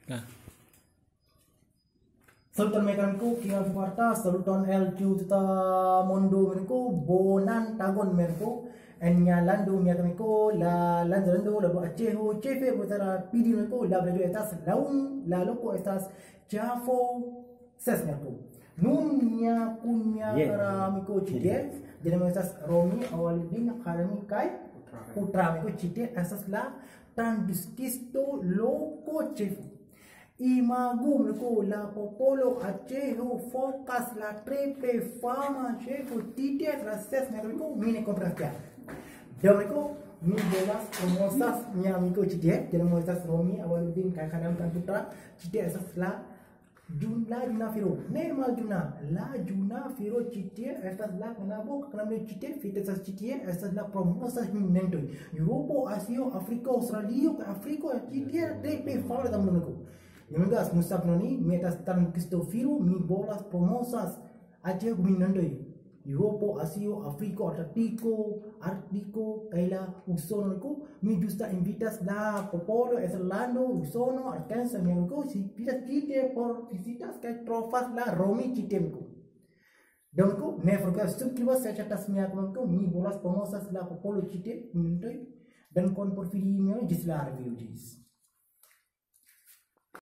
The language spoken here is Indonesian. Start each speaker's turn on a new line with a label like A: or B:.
A: Nah.
B: Saluton mekanku kia Sparta, saluton LQ tita mondo menku bonan tagon menku enya landu mekanku la landu la do acheho chefe botara pidi menku la brejo estas laun la loco estas chafo ses menku nunya kunya kara menku chite jadi estas romi awal bin akademi kai putra menku chite estas la tandiskisto loco chefo Imagum ko la popolo acheho focus la trepe fama checo tite rases na ko mine contrastia. Dawiko mi bolas promosas nya miko chite jadi mosas romi awaludin kakadam kan putra chite asas la juna firo normal juna firo chite asas la kanabo kaname chite fitas chite asas la promosas mento Europo Asia Afrika Australia Afrika chite trepe fama da munko Yungas musabnoni metas tan Cristofiro mi bolas promosas aja guminandoi Europo Asio Afriko Artico kaila usono mi justa invitas la popolo eslando usono alcanza mi si pidas kite por visitas que trofas la romi chitemko donko ne forget subscribe se chatas mi akonko mi bolas promosas la popolo chite minandoi dan kon por video mi gisla review